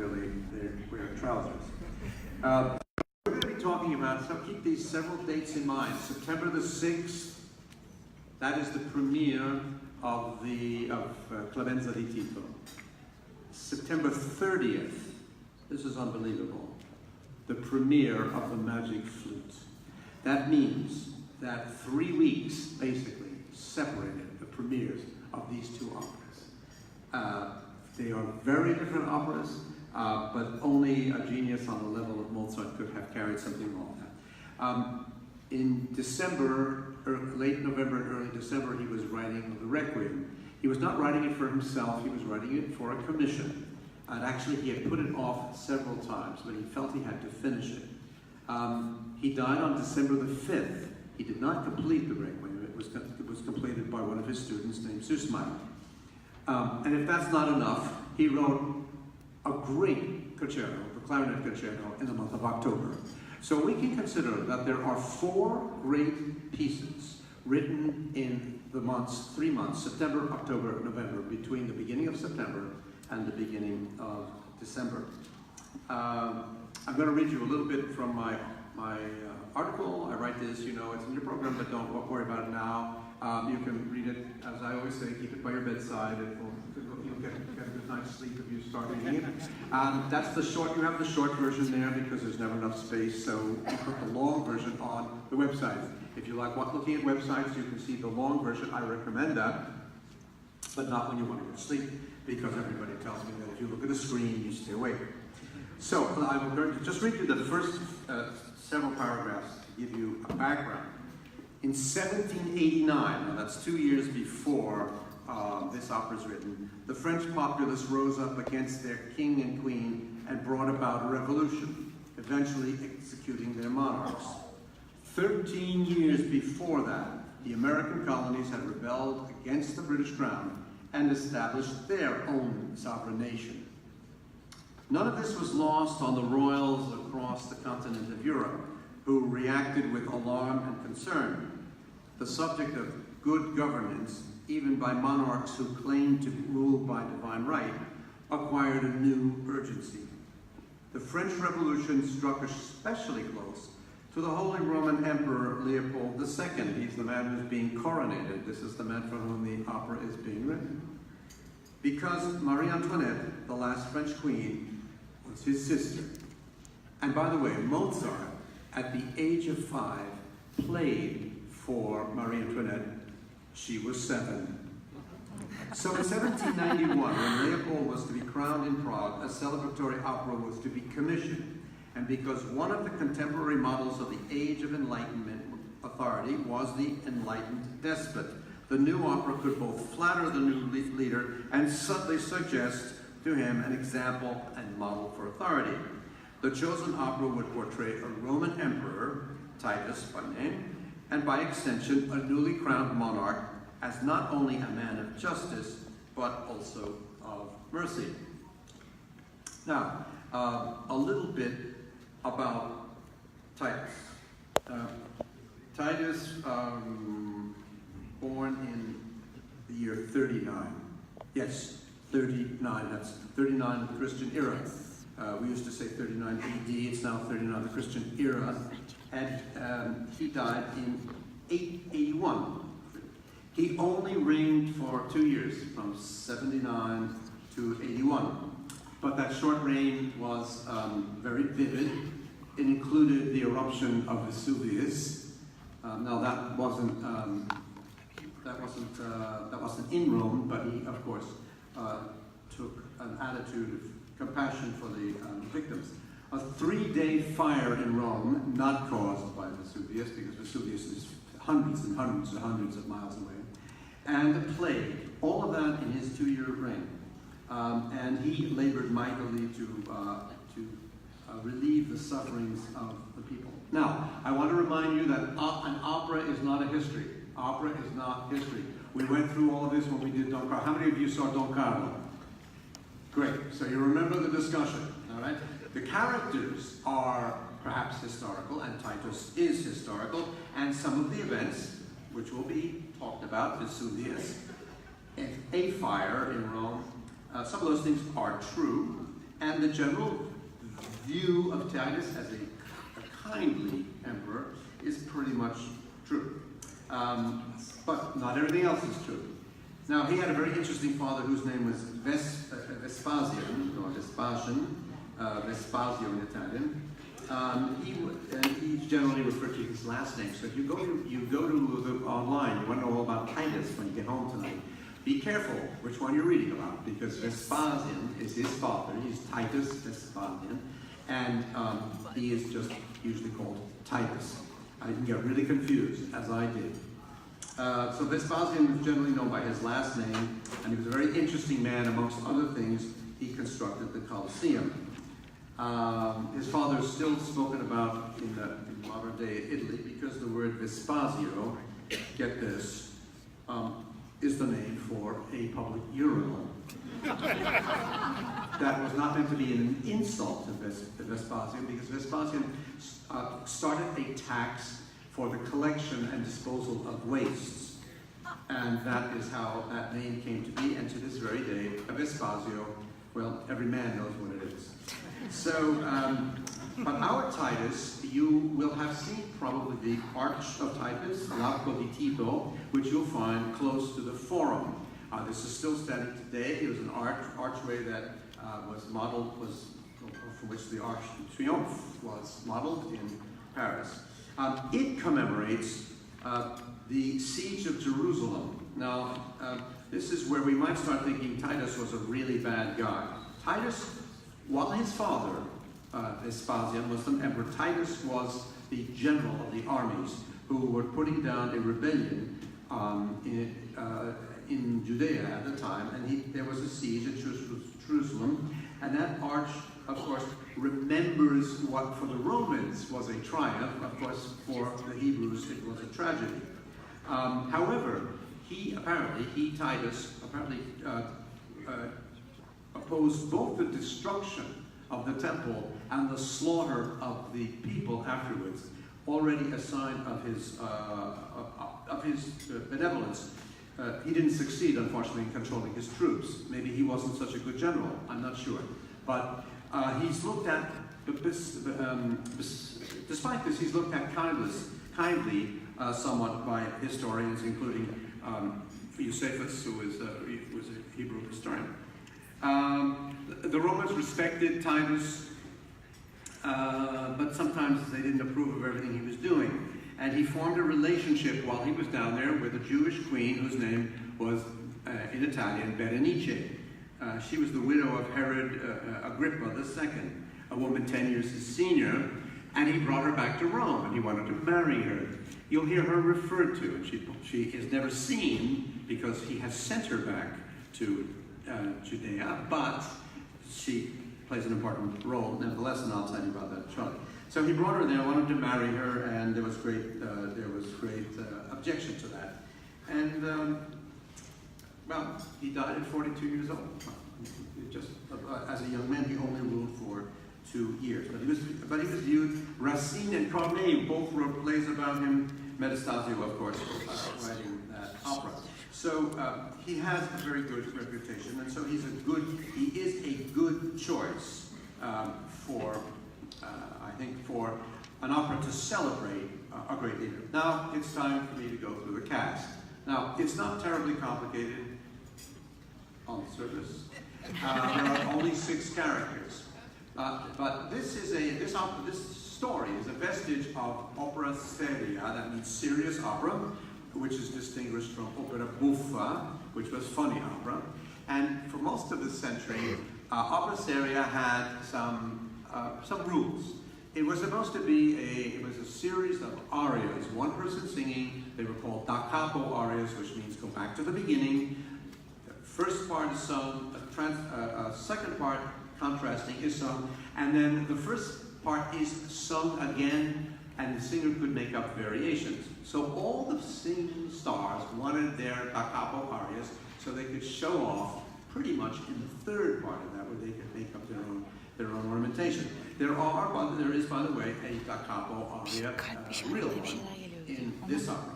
clearly they're wearing trousers. We're going to be talking about, so keep these several dates in mind. September the 6th, that is the premiere of Clemency of Tito. September 30th, this is unbelievable, the premiere of The Magic Flute. That means that 3 weeks, basically, separated the premieres of these two operas. They are very different operas, but only a genius on the level of Mozart could have carried something like that. In December, late November and early December, he was writing the Requiem. He was not writing it for himself, he was writing it for a commission. And actually he had put it off several times, but he felt he had to finish it. He died on December the 5th. He did not complete the Requiem. It was completed by one of his students named Susmai. And if that's not enough, he wrote a great concerto, the clarinet concerto, in the month of October. So we can consider that there are 4 great pieces written in the months, 3 months, September, October, November, between the beginning of September and the beginning of December. I'm going to read you a little bit from my article. I write this, you know, it's in your program, but don't worry about it now. You can read it, as I always say, keep it by your bedside. You'll get a good night's sleep if you start reading it. That's the short, you have the short version there because there's never enough space, so you put the long version on the website. If you like looking at websites, you can see the long version. I recommend that, but not when you want to go to sleep, because everybody tells me that if you look at a screen, you stay awake. So I'm going to just read you the first several paragraphs to give you a background. In 1789, now that's 2 years before this opera is written, the French populace rose up against their king and queen and brought about a revolution, eventually executing their monarchs. 13 years before that, the American colonies had rebelled against the British crown and established their own sovereign nation. None of this was lost on the royals across the continent of Europe, who reacted with alarm and concern. The subject of good governance, even by monarchs who claimed to rule by divine right, acquired a new urgency. The French Revolution struck especially close to the Holy Roman Emperor Leopold II. He's the man who's being coronated. This is the man for whom the opera is being written. Because Marie Antoinette, the last French queen, was his sister. And by the way, Mozart, at the age of 5, played for Marie Antoinette. She was 7. So in 1791, when Leopold was to be crowned in Prague, a celebratory opera was to be commissioned. And because one of the contemporary models of the Age of Enlightenment authority was the enlightened despot, the new opera could both flatter the new leader and subtly suggest to him an example and model for authority. The chosen opera would portray a Roman emperor, Titus by name, and by extension a newly crowned monarch as not only a man of justice, but also of mercy. Now, a little bit about Titus. Titus, born in the year 39. Yes, 39, that's 39 the Christian era. We used to say 39 AD, it's now 39 the Christian era. And he died in 881. He only reigned for 2 years, from 79 to 81. But that short reign was very vivid. It included the eruption of Vesuvius. Now that wasn't in Rome, but he, of course, took an attitude of compassion for the victims. A 3-day fire in Rome, not caused by Vesuvius, because Vesuvius is hundreds and hundreds and hundreds of miles away, and the plague, all of that in his 2-year reign. And he labored mightily to relieve the sufferings of the people. Now, I want to remind you that an opera is not a history. Opera is not history. We went through all of this when we did Don Carlo. How many of you saw Don Carlo? Great, so you remember the discussion, all right? The characters are perhaps historical, and Titus is historical, and some of the events, which will be talked about, Vesuvius, a fire in Rome, some of those things are true, And the general view of Titus as a kindly emperor is pretty much true. But not everything else is true. Now, he had a very interesting father whose name was Vespasian, or Vespasio in Italian. He's generally referred to his last name. So if you go to online, you want to know all about Titus when you get home tonight. Be careful which one you're reading about, because Vespasian is his father. He's Titus Vespasian, and he is just usually called Titus. You can get really confused, as I did. So Vespasian was generally known by his last name, and he was a very interesting man. Amongst other things, he constructed the Colosseum. His father is still spoken about in modern-day Italy because the word Vespasio, get this, is the name for a public urinal. That was not meant to be an insult to Vespasian, because Vespasian started a tax for the collection and disposal of wastes. And that is how that name came to be, and to this very day, Vespasio, well, every man knows what it is. So, but our Titus, you will have seen probably the Arch of Titus, l'Arco di Tito, which you'll find close to the Forum. This is still standing today. It was an archway that was modeled, from which the Arch de Triomphe was modeled in Paris. It commemorates the siege of Jerusalem. Now, this is where we might start thinking Titus was a really bad guy. Titus, while his father, Vespasian, was the emperor, Titus was the general of the armies who were putting down a rebellion in Judea at the time, and there was a siege at Jerusalem, and that arch, of course, remembers what for the Romans was a triumph. Of course, for the Hebrews it was a tragedy. However, Titus opposed both the destruction of the temple and the slaughter of the people afterwards, already a sign of his benevolence. He didn't succeed, unfortunately, in controlling his troops. Maybe he wasn't such a good general, I'm not sure. But he's looked at, despite this, he's looked at kindly somewhat by historians, including Eusebius, who was a Hebrew historian. The Romans respected Titus, but sometimes they didn't approve of everything he was doing. And he formed a relationship while he was down there with a Jewish queen whose name was, in Italian, Berenice. She was the widow of Herod Agrippa II, a woman 10 years his senior, and he brought her back to Rome, and he wanted to marry her. You'll hear her referred to, and she is never seen because he has sent her back to Judea, but she plays an important role nevertheless, and I'll tell you about that shortly. So he brought her there, wanted to marry her, and there was great objection to that. And well, he died at 42 years old. Just as a young man, he only ruled for 2 years. But he was viewed. Racine and Corneille both wrote plays about him. Metastasio, of course, writing that opera. So he has a very good reputation, and so he is a good choice I think, for an opera to celebrate a great leader. Now, it's time for me to go through the cast. Now, it's not terribly complicated on the surface. There are only 6 characters. But this story is a vestige of opera seria, that means serious opera, which is distinguished from opera buffa, which was funny opera. And for most of the century, opera seria had some rules. It was supposed to be a series of arias, one person singing. They were called da capo arias, which means go back to the beginning. The first part is sung, second part, contrasting, is sung, and then the first part is sung again, and the singer could make up variations. So all the singing stars wanted their da capo arias so they could show off pretty much in the third part of that, where they could make up their own ornamentation. There is, by the way, a da capo aria, real one, in this opera.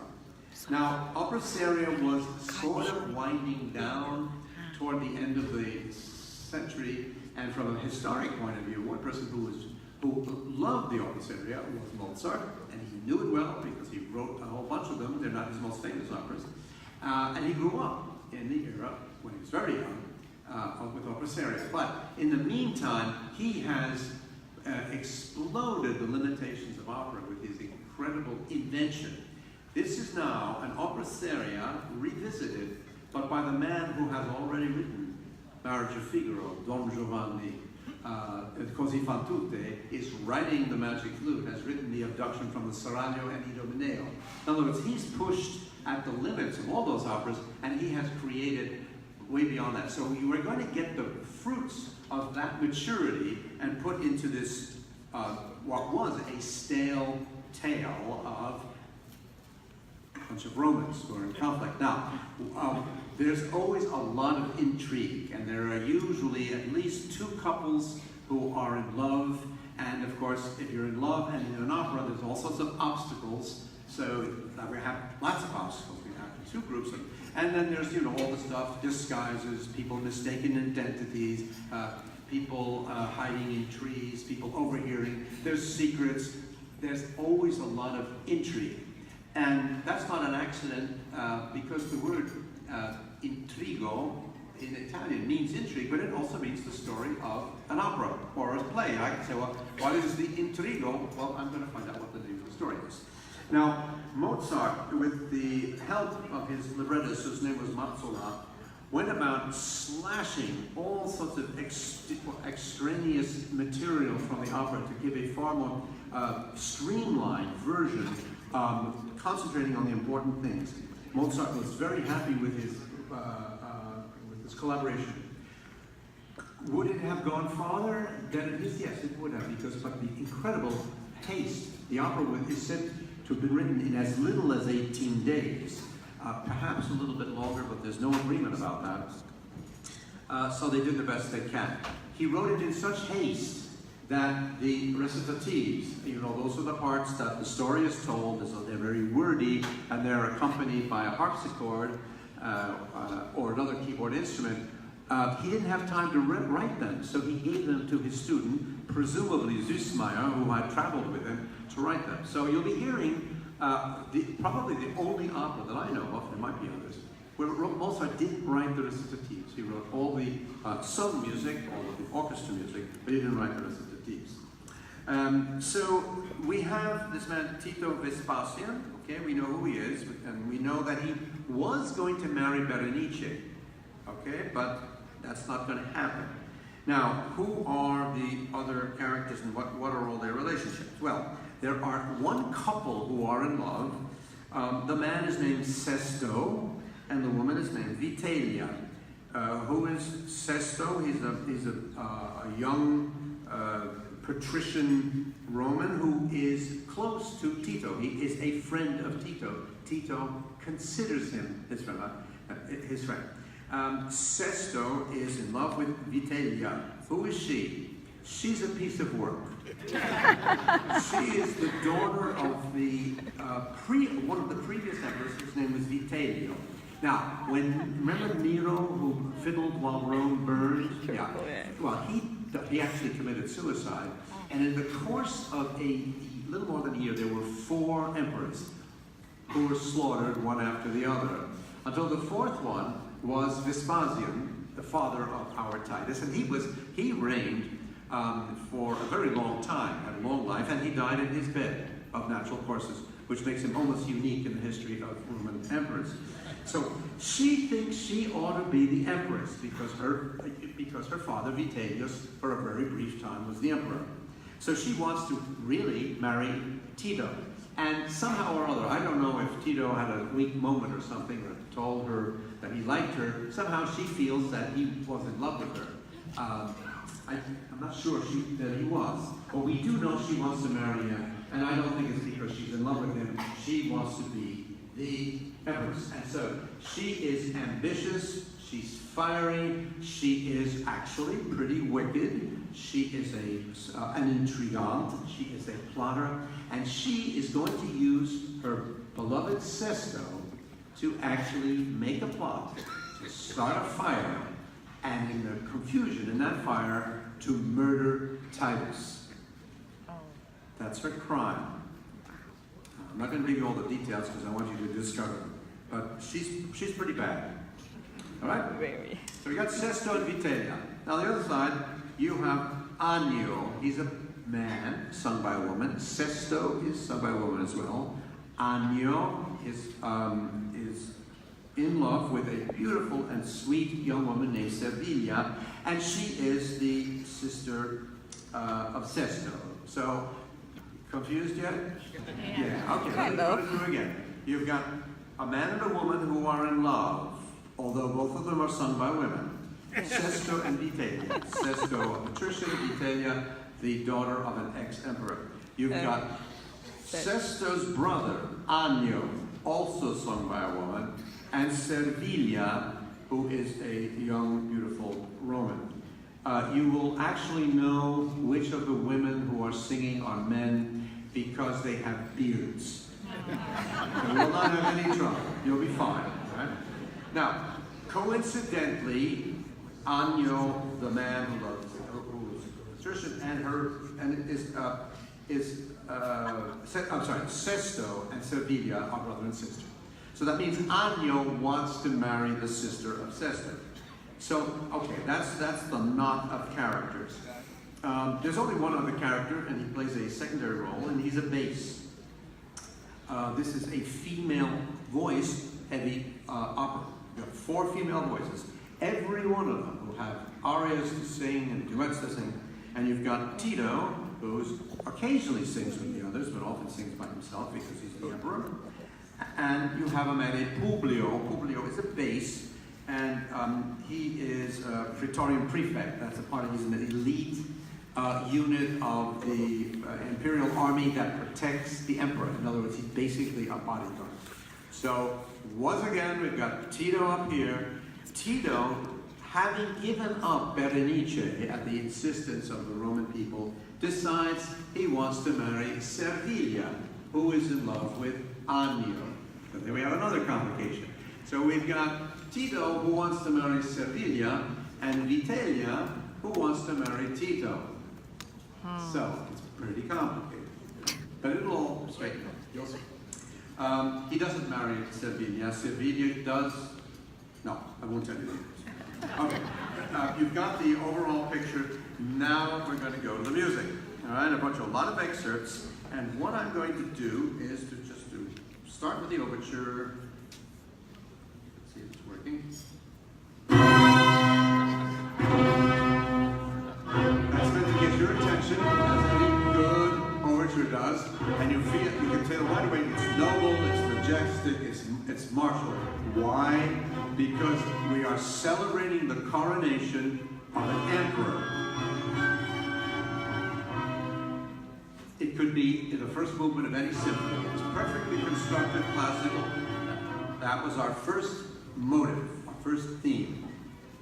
Now, opera seria was sort of winding down toward the end of the century, And from a historic point of view, one person who loved the opera seria was Mozart, and he knew it well because he wrote a whole bunch of them. They're not his most famous operas. And he grew up in the era when he was very young with opera seria. But in the meantime, he has exploded the limitations of opera with his incredible invention. This is now an opera seria revisited, but by the man who has already written Marriage of Figaro, Don Giovanni, Così fan tutte, is writing The Magic Flute, has written The Abduction from the Seraglio and Idomeneo. In other words, he's pushed at the limits of all those operas, and he has created way beyond that. So you are going to get the fruits of that maturity and put into this, what was a stale tale of a bunch of Romans who are in conflict. Now, there's always a lot of intrigue, and there are usually at least two couples who are in love, and of course, if you're in love and in an opera, there's all sorts of obstacles. So we have lots of obstacles. We have two groups, and then there's all the stuff, disguises, people mistaken identities, people hiding in trees, people overhearing. There's secrets. There's always a lot of intrigue, and that's not an accident because the word intrigo in Italian means intrigue, but it also means the story of an opera or a play. I can say, well, what is the intrigo? Well, I'm going to find out what the name of the story is. Now, Mozart, with the help of his librettist, whose name was Mazzola, went about slashing all sorts of extraneous material from the opera to give a far more streamlined version, concentrating on the important things. Mozart was very happy with his collaboration. Would it have gone farther than it is? Yes, it would have, but the incredible haste. The opera is said to have been written in as little as 18 days, perhaps a little bit longer, but there's no agreement about that. So they did the best they can. He wrote it in such haste that the recitatives, those are the parts that the story is told, so they're very wordy, and they're accompanied by a harpsichord or another keyboard instrument. He didn't have time to write them, so he gave them to his student, presumably Süssmayr, who had traveled with him, to write them. So you'll be hearing probably the only opera that I know of, there might be others, where Mozart didn't write the recitatives. He wrote all the sung music, all of the orchestra music, but he didn't write the recitatives. So we have this man, Tito Vespasian, okay, we know who he is, and we know that he was going to marry Berenice, okay, but that's not going to happen. Now, who are the other characters and what are all their relationships? Well, there are one couple who are in love. The man is named Sesto, and the woman is named Vitellia. Who is Sesto? He's a young patrician Roman who is close to Tito. He is a friend of Tito. Tito considers him his friend. Sesto is in love with Vitellia. Who is she? She's a piece of work. She is the daughter of one of the previous emperors, whose name was Vitelio. Now, remember Nero who fiddled while Rome burned? Yeah. Well, he actually committed suicide, and in the course of a little more than a year, there were 4 emperors who were slaughtered one after the other, until the 4th one was Vespasian, the father of our Titus, and he reigned for a very long time, had a long life, and he died in his bed of natural causes, which makes him almost unique in the history of Roman emperors. So she thinks she ought to be the empress because her father Vitellius, for a very brief time, was the emperor. So she wants to really marry Tito. And somehow or other, I don't know if Tito had a weak moment or something, or told her that he liked her, somehow she feels that he was in love with her. I'm not sure that he was, but we do know she wants to marry him, and I don't think it's because she's in love with him. She wants to be the empress. And so she is ambitious, she's fiery, she is actually pretty wicked, she is an intrigante, she is a plotter, and she is going to use her beloved Sesto to actually make a plot, to start a fire, and in the confusion in that fire, to murder Titus. That's her crime. I'm not going to give you all the details because I want you to discover them. But she's pretty bad. All right? Very. So we got Sesto and Vitellia. Now on the other side, you have Agno. He's a man sung by a woman. Sesto is sung by a woman as well. Agno is in love with a beautiful and sweet young woman named Servilia, and she is the sister of Sesto. So, confused yet? Yeah. Okay. Kind Let me of. do it again. You've got a man and a woman who are in love, although both of them are sung by women. Sesto and Vitellia. Sesto, a patrician, Vitellia, the daughter of an ex-emperor. You've got Sesto's brother, Agno, also sung by a woman, and Servilia, who is a young, beautiful Roman. You will actually know which of the women who are singing are men because they have beards. So you will not have any trouble. You'll be fine. Right? Now, coincidentally, Agno, the man who's patrician, Sesto and Servilia are brother and sister. So that means Agno wants to marry the sister of Sesto. So, okay, that's the knot of characters. There's only one other character, and he plays a secondary role, and he's a bass. This is a female voice-heavy opera. You have 4 female voices. Every one of them will have arias to sing and duets to sing. And you've got Tito, who occasionally sings with the others, but often sings by himself because he's the emperor. And you have a man named Publio. Publio is a bass, and he is a praetorian prefect. That's a part of, he's an elite unit of the imperial army that protects the emperor. In other words, he's basically a bodyguard. So, once again, we've got Tito up here. Tito, having given up Berenice at the insistence of the Roman people, decides he wants to marry Servilia, who is in love with Agno. But then we have another complication. So we've got Tito, who wants to marry Servilia, and Vitellia, who wants to marry Tito. So it's pretty complicated. But it'll all straighten out. You'll see. He doesn't marry Servilia. Servilia does... No, I won't tell you that. Okay. You've got the overall picture. Now we're going to go to the music. All right, I brought you a lot of excerpts. And what I'm going to do is to start with the overture. Let's see if it's working. That's meant to get your attention, as any good overture does. And you can tell right away it's noble, it's majestic, it's martial. Why? Because we are celebrating the coronation of an emperor. It could be in the first movement of any symphony. It's perfectly constructed, classical. That was our first motive, our first theme.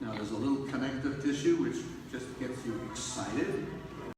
Now there's a little connective tissue which just gets you excited.